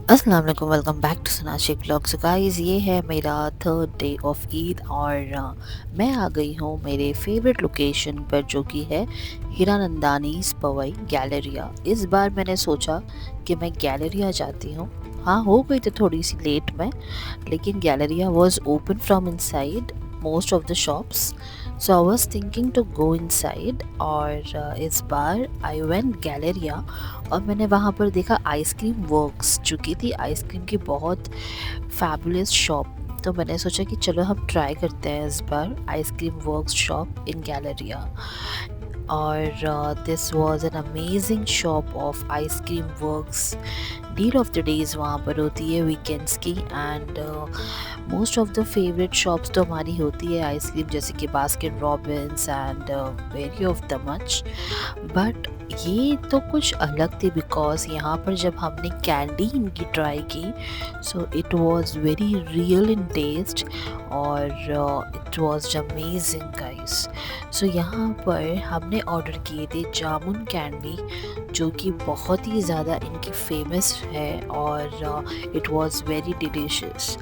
अस्सलाम वालेकुम, welcome back to सनाशिक व्लॉग। सो गाइस, ये है मेरा थर्ड डे ऑफ ईद और मैं आ गई हूँ मेरे फेवरेट लोकेशन पर, जो कि है हीरानंदानीज़ पवई गैलरिया। इस बार मैंने सोचा कि मैं गैलरिया जाती हूँ। हाँ, हो गई तो थोड़ी सी लेट मैं, लेकिन Galleria was open from inside most of the shops, so I was thinking to go inside. और इस बार आई वेंट गैलरिया और मैंने वहाँ पर देखा आइसक्रीम वर्क्स, जो कि थी आइसक्रीम की बहुत फैबुलस शॉप। तो मैंने सोचा कि चलो हम ट्राई करते हैं इस बार ice cream works shop in Galleria. और this was an amazing shop of ice cream works. Deal of the days वहाँ पर होती है वीकेंड्स की, and most of the favourite shops तो हमारी होती है आइसक्रीम, जैसे कि Baskin Robbins and very of the much. But ये तो कुछ अलग थी, बिकॉज यहाँ पर जब हमने कैंडी इनकी ट्राई की, so it was very real in taste और it was amazing guys. So यहाँ पर हमने ऑर्डर किए थे जामुन कैंडी, जो कि बहुत ही ज़्यादा इनकी फेमस है और इट वाज वेरी डिलीशियस।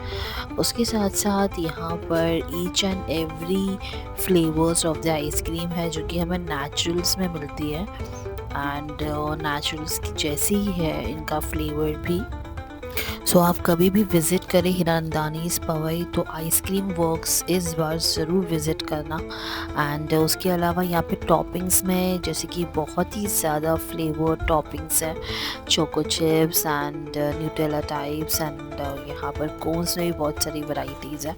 उसके साथ साथ यहाँ पर each and every flavours of the ice cream है, जो कि हमें नेचुरल्स में मिलती है, एंड नेचुरल्स की जैसी ही है इनका फ्लेवर भी। सो आप कभी भी विज़िट करें हीरानंदानीज़ पवई तो आइसक्रीम वर्क्स इस बार ज़रूर विज़िट करना। एंड उसके अलावा यहाँ पे टॉपिंग्स में जैसे कि बहुत ही ज़्यादा फ्लेवर टॉपिंग्स हैं, choco chips and Nutella types, and यहाँ पर कोन्स में भी बहुत सारी वैरायटीज़ हैं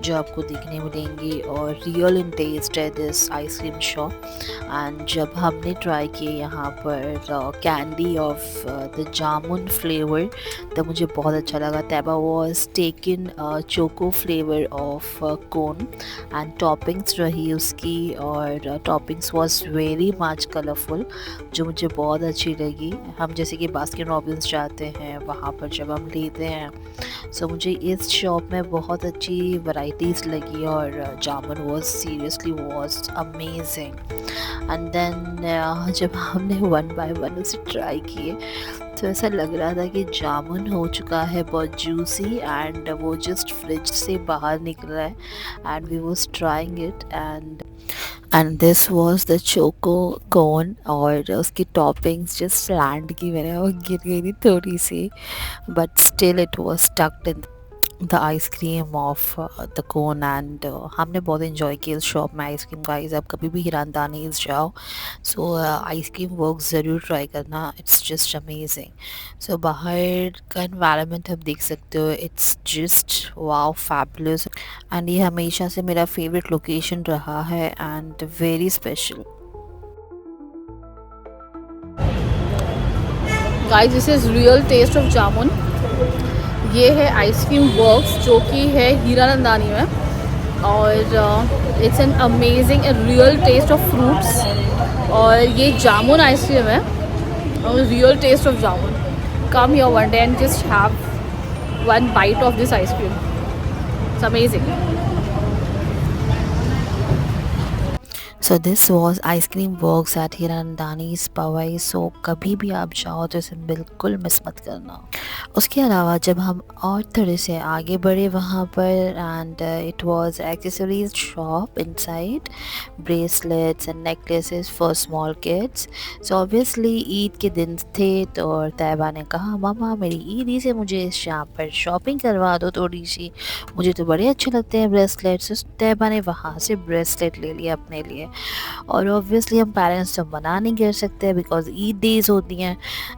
जो आपको देखने मिलेंगी, और रियल इन टेस्ट है दिस आइसक्रीम शॉप। एंड जब हमने ट्राई किए यहाँ पर candy of the jamun flavour, तो मुझे बहुत अच्छा लगा। Taiba was taken choco flavour of cone and toppings रही उसकी, और toppings was very much colourful, जो मुझे बहुत अच्छी लगी। हम जैसे कि बास्किन रॉबिन्स जाते हैं वहाँ पर जब हम लेते हैं, सो मुझे इस शॉप में बहुत अच्छी वैरायटीज़ लगी, और jamun was seriously was amazing. And then जब हमने वन बाय वन उसे ट्राई किए, तो ऐसा लग रहा था कि जामुन हो चुका है बहुत जूसी, एंड वो जस्ट फ्रिज से बाहर निकल रहा है, and we was trying it, and this was the choco cone, और उसकी टॉपिंग्स जस्ट लैंड की, मैंने वो गिर गई थी थोड़ी सी, but still it was stucked in the ice cream of the cone. And हमने बहुत इन्जॉय किया इस शॉप में आइसक्रीम। गाइस, आप कभी भी हीरानंदानीज़ जाओ, सो आइसक्रीम वर्क ज़रूर ट्राई करना, इट्स जस्ट अमेजिंग। सो बाहर का एनवायरनमेंट आप देख सकते हो, it's just wow fabulous, and ये हमेशा से मेरा फेवरेट लोकेशन रहा है and very special. Guys, this is real taste of jamun. ये है आइसक्रीम वर्क्स, जो कि है हीरानंदानी में, और it's an amazing real taste of fruits. और ये जामुन आइसक्रीम है और real taste of jamun. Come here one day and just have one bite of this ice cream, it's amazing. So this was ice cream works at Hiranandani's Powai. So कभी भी आप जाओ तो इसे बिल्कुल मिस मत करना। उसके अलावा जब हम और थोड़े से आगे बढ़े वहाँ पर, and it was accessories shop inside, bracelets and necklaces for small kids. So obviously Eid के दिन थे, तो और तैबा ने कहा मामा मेरी ईदी से मुझे इस यहाँ पर शॉपिंग करवा दो थोड़ी सी, मुझे तो बड़े अच्छे लगते हैं ब्रेसलेट्स। तैबा ने वहाँ से ब्रेसलेट ले लिया अपने लिए, और ऑब्वियसली हम पेरेंट्स तो मना नहीं कर सकते बिकॉज ईद डेज होती हैं।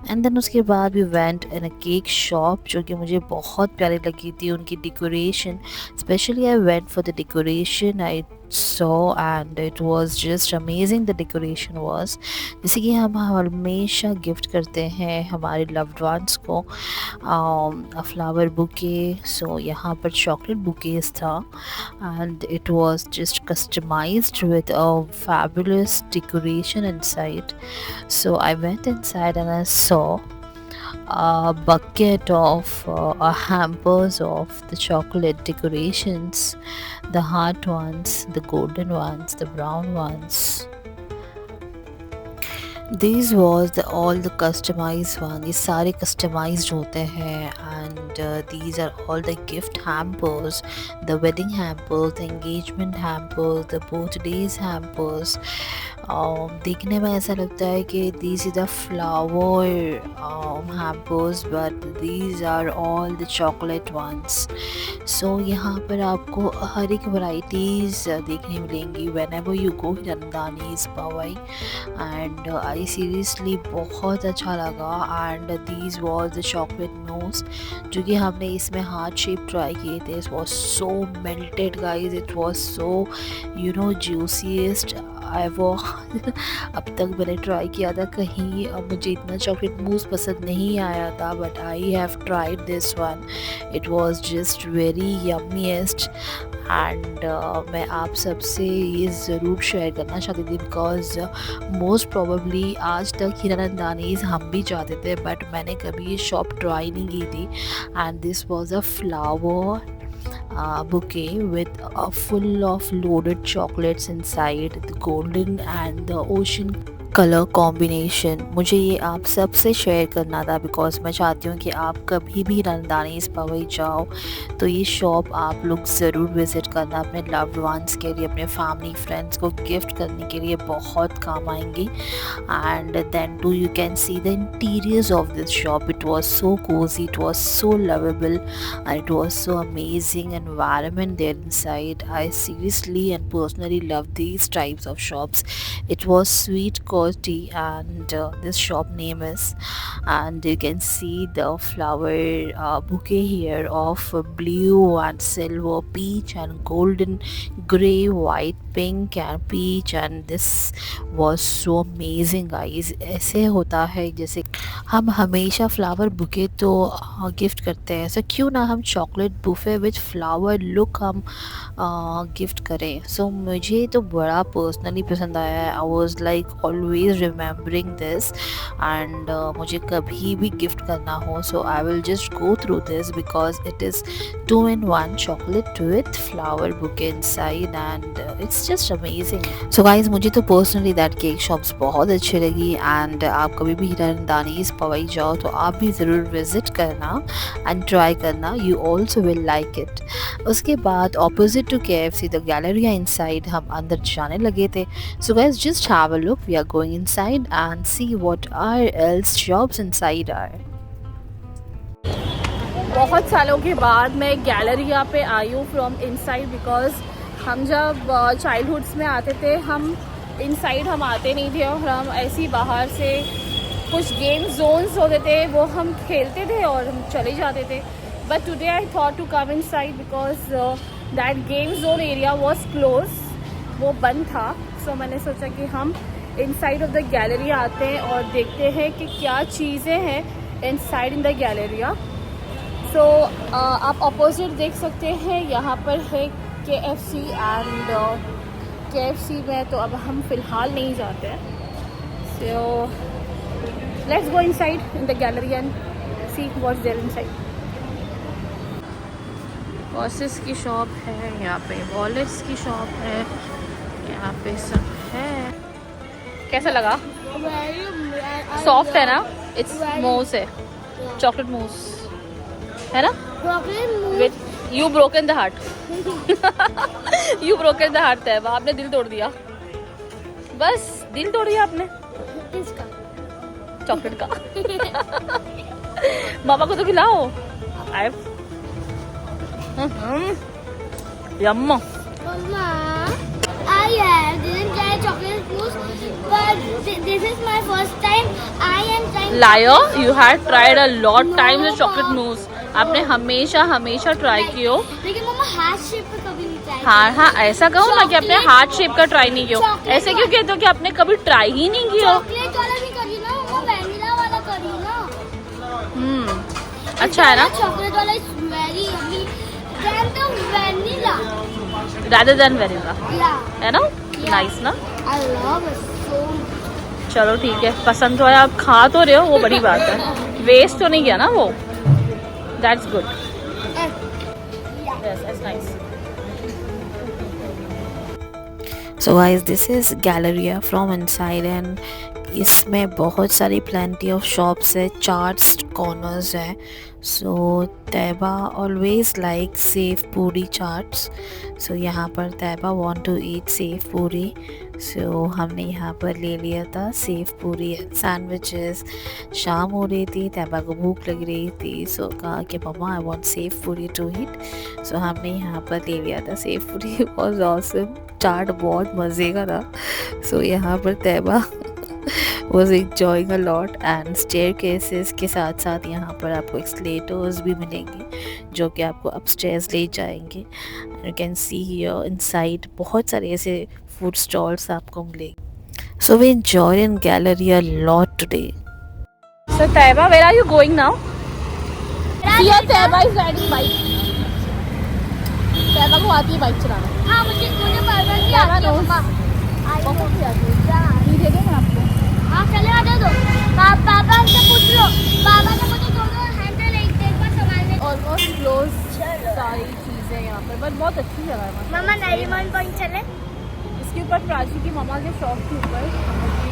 एंड देन उसके बाद we went in a cake shop, जो कि मुझे बहुत प्यारी लगी थी उनकी decoration. Specially I went for the decoration I saw, and it was just amazing the decoration was. जैसे कि हम हमेशा गिफ्ट करते हैं हमारे लव्ड वंस को अ फ्लावर बुके, सो यहाँ पर चॉकलेट बुकेज था, and it was just customized with a fabulous decoration inside. So I went inside and I saw a bucket of hampers of the chocolate decorations, the heart ones, the golden ones, the brown ones. These was the all the customized one, ये सारे customized होते हैं and these are all the gift hampers, the wedding hampers, the engagement hampers, the birthdays hampers. देखने में ऐसा लगता है कि these are the flower hampers but these are all the chocolate ones. So यहाँ पर आपको हर एक varieties देखने मिलेंगी whenever you go हिरनदानीज़ Pawai and I seriously बहुत अच्छा लगा and these was the chocolate mousse जो कि हमने इसमें हार्ट शेप ट्राई किए थे. It was so melted guys, it was so juiciest ever. अब तक मैंने ट्राई किया था कहीं मुझे इतना चॉकलेट मूस पसंद नहीं आया था but I have tried this one. It was just very yummiest and मैं आप सबसे ये ज़रूर शेयर करना चाहती थी बिकॉज मोस्ट प्रोबेबली आज तक हिरनदानीज़ हम भी चाहते थे बट मैंने कभी ये शॉप ट्राई नहीं की थी. And this was a flower bouquet with full of loaded chocolates inside, the golden and the ocean colour combination. मुझे ये आप सबसे शेयर करना था बिकॉज मैं चाहती हूँ कि आप कभी भी हिरनदानीज़ पवई जाओ तो ये शॉप आप लोग ज़रूर विज़िट करना. अपने लव्ड वंस के लिए, अपने फैमिली फ्रेंड्स को गिफ्ट करने के लिए बहुत काम आएंगी. And then too you can see the interiors of this shop. It was so cosy, it was so lovable and it was so amazing environment there inside. I seriously and personally love these types of shops. It was sweet cozy and this shop name is, and you can see the flower bouquet here of blue and silver, peach and golden, gray, white, pink and peach. And this was so amazing guys. ऐसे होता है जैसे हम हमेशा flower bouquet तो gift करते हैं, ऐसा क्यों ना हम चॉकलेट बुफे विद फ्लावर लुक हम गिफ्ट करें. सो मुझे तो बड़ा पर्सनली पसंद आया है. I was like always remembering this and मुझे कभी भी गिफ्ट करना हो so I will just go through this because it is 2-in-1 chocolate with flower bouquet inside and it's just amazing. So guys मुझे तो पर्सनली दैट केक शॉप्स बहुत अच्छी लगी एंड आप कभी भी हिरनदानीज़ पवई जाओ तो आप भी ज़रूर विज़िट करना एंड ट्राई करना. You also will like it. उसके बाद opposite to KFC the Galleria inside हम अंदर जाने लगे थे. So guys just have a look. We are going inside and see what are else shops inside are. बहुत सालों के बाद मैं गैलरिया पे आई हूँ फ्रॉम इनसाइड बिकॉज हम जब चाइल्डहुड्स में आते थे हम इनसाइड हम आते नहीं थे और हम ऐसे ही बाहर से कुछ गेम जोन्स होते थे वो हम खेलते थे और हम चले जाते थे. But today I thought to come inside because that game zone area was close, वो बंद था. सो मैंने सोचा कि हम इनसाइड ऑफ द गैलरी आते हैं और देखते हैं कि क्या चीज़ें हैं इनसाइड इन द गैलरिया. सो आप अपोजिट देख सकते हैं यहाँ पर है KFC एंड KFC में तो अब हम फ़िलहाल नहीं जाते हैं. So let's go inside in the gallery and see what's there inside. वॉसेस की शॉप है यहाँ पे, वॉलेट्स की शॉप है यहाँ पे, सब है. कैसा लगा? सॉफ्ट है ना? इट्स मूस है, चॉकलेट मूस है ना? With you broken the heart. You broken the heart है. आपने दिल तोड़ दिया, बस दिल तोड़ दिया आपने. किसका? चॉकलेट का. मामा को तो खिलाओ. आई यम्मा. I didn't try chocolate mousse, but this is my first time. I am trying. Liar, you had tried a lot times the chocolate mousse. आपने हमेशा ट्राई कियो. लेकिन मम्मा हार्ट शेप पे कभी नहीं ट्राई. हाँ ऐसा कहो ना कि आपने हार्ट शेप का ट्राई नहीं किया. ऐसे क्यों कहते हो कि आपने कभी ट्राई ही नहीं किया? चॉकलेट वाला भी करी ना मम्मा, वैनिला वाला करी ना. अच्छा है ना? चॉकलेट वाला is very yummy then the vanilla rather than vanilla, है ना? नाइस ना? I love it so much. चलो ठीक है, पसंद तो है, आप खा तो रहे हो, वो बड़ी बात है. वेस्ट तो नहीं किया ना वो. That's good. Yes that's nice. So guys this is Galleria from inside and इसमें बहुत सारी प्लेंटी ऑफ शॉप्स है, चाट्स कॉर्नर्स है। सो तैबा ऑलवेज लाइक सेव पूरी चाट्स। सो यहाँ पर तैबा वांट टू ईट सेव पूरी। सो हमने यहाँ पर ले लिया था सेव पूरी एंड सैंडविचेस। शाम हो रही थी, तैबा को भूख लग रही थी, सो कहा कि मम्मा आई वांट सेव पूरी टू ईट। सो हमने यहाँ पर ले लिया था सेव पूरी। वाज ऑसम, चाट बहुत मज़े का था। सो यहाँ पर तैबा was enjoying a lot and staircases के साथ साथ यहाँ पर आपको escalators भी मिलेंगे जो कि आपको upstairs ले जाएंगे। You can see here inside बहुत सारे ऐसे food stalls आपको मिलेंगे। So we enjoyed in gallery a lot today. So Taiba, where are you going now? Here Taiba is riding bike. Taiba को आती है बाइक चलाना। हाँ मुझे बार-बार नहीं Taiba आती है knows. मम्मा। बहुत ही आती है। ये दे दो मैं आपको। हाँ चले आ दो। पापा से पूछ लो। पापा ने मुझे दोनों हैंडल एक बार संभालने। ऑलमोस्ट क्लोज सारी चीज़ें यहाँ पर, बट बहुत अच्छी जगह है। मम्मा नरीमान पॉइंट चले। इसके ऊपर प्राची की मामा के शॉप के ऊपर हमारी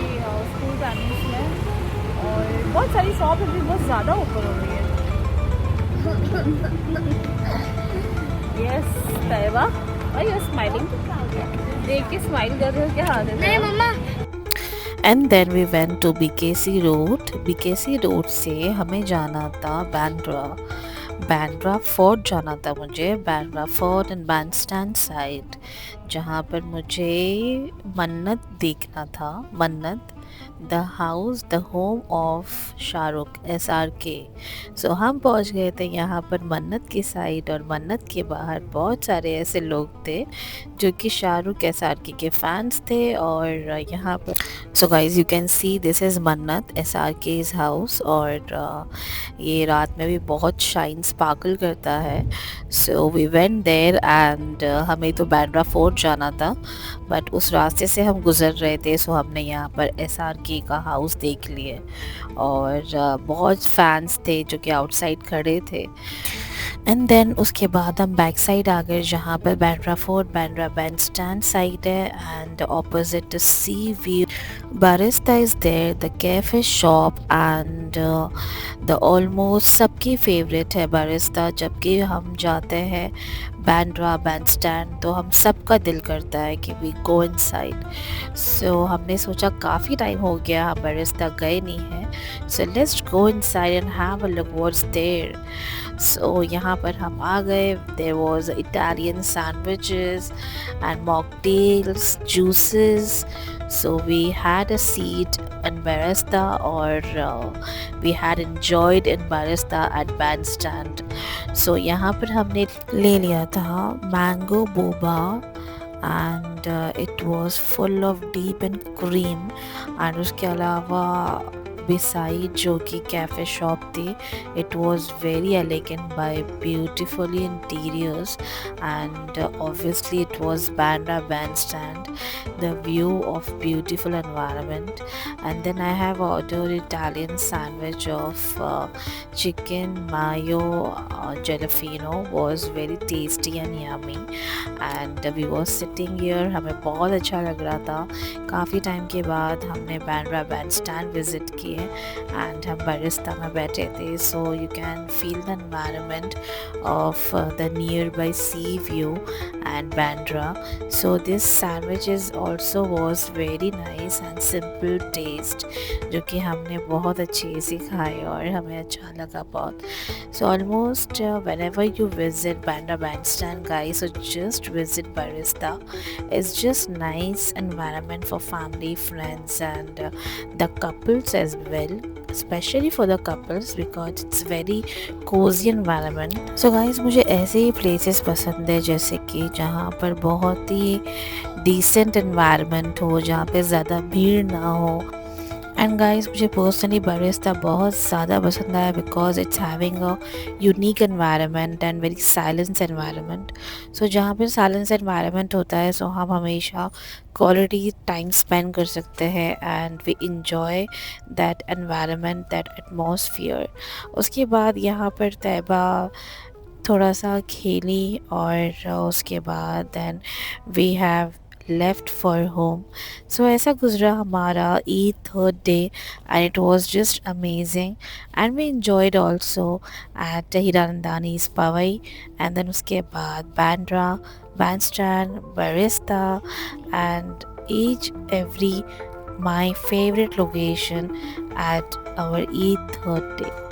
स्कूल टाइमिंग्स में, और बहुत सारी शॉप अभी बहुत ज़्यादा ऊपर हो गई है। Yes Taiba, why you are smiling? देख के स्माइल कर रहे हो, क्या हाल है? नहीं मम्मा। And then we went to BKC Road. BKC Road से हमें जाना था बांद्रा। बांद्रा फोर्ट जाना था मुझे, Bandra fort and Bandstand side, जहाँ पर मुझे मन्नत देखना था। मन्नत the house, the home of Shahrukh SRK। सो हम पहुँच गए थे यहाँ पर मन्नत की साइड, और मन्नत के बाहर बहुत सारे ऐसे लोग थे जो कि शाहरुख SRK के फैंस थे। और यहाँ पर so guys you can see this is मन्नत SRK's हाउस, और ये रात में भी बहुत शाइन स्पार्कल करता है। So we went there and हमें तो बांद्रा फोर्ट जाना था, बट उस रास्ते से हम गुज़र रहे थे, सो हमने यहाँ पर SRK का हाउस देख लिए। और बहुत फैंस थे जो कि आउटसाइड खड़े थे। एंड देन उसके बाद हम बैक साइड आ गए जहाँ पर Bandra fort, Bandra bandstand side है, and opposite sea view Barista is there, the cafe shop and the almost सबकी फेवरेट है बारिस्ता। जबकि हम जाते हैं बांद्रा बैंडस्टैंड तो हम सबका दिल करता है कि वी गो इनसाइड। सो हमने सोचा काफ़ी टाइम हो गया हम बारिस्ता गए नहीं हैं, so let's go inside and have a look what's there. So यहाँ पर हम आ गए। There was Italian sandwiches and mocktails, juices. So we had a seat in Barista, or we had enjoyed in Barista at Bandstand. So यहाँ पर हमने ले लिया था mango Boba, and it was full of deep and cream. and उसके अलावा beside जो कि कैफ़े शॉप थी, it was very elegant by beautifully interiors, and obviously it was Bandra Bandstand, the view of beautiful environment. And then I have ordered Italian sandwich of chicken mayo jalapeno, was very tasty and yummy. And we were sitting here, हमें बहुत अच्छा लग रहा था। काफ़ी time के बाद हमने बांद्रा बैंडस्टैंड विज़िट किए एंड हम बारिस्ता में बैठे थे। So you can feel the environment of the nearby sea view and Bandra. So this sandwiches also was very nice and simple taste, जो कि हमने बहुत अच्छे से खाए और हमें अच्छा लगा बहुत। So almost whenever you visit Bandra Bandstand, guys, so just visit Barista. It's just nice environment for family, friends, and the couples as well, especially for the couples because it's very cozy environment. So guys, मुझे ऐसे ही places पसंद है जैसे कि जहाँ पर बहुत ही decent environment हो, जहाँ पे ज़्यादा भीड़ ना हो। एंड गाइस, मुझे पर्सनली बारिस्ता बहुत ज़्यादा पसंद आया because it's having a unique environment and very silence environment. So जहाँ पर साइलेंस एनवायरनमेंट होता है, सो हम हमेशा क्वालिटी टाइम स्पेंड कर सकते हैं and we enjoy that environment, that atmosphere. उसके बाद यहाँ पर तैबा थोड़ा सा खेली और उसके बाद then we have left for home. So ऐसा गुजरा हमारा Eid third day and it was just amazing and we enjoyed also at Hiranandani's Pavai and then उसके बाद Bandra, Bandstand, Barista and each every my favorite location at our Eid third day.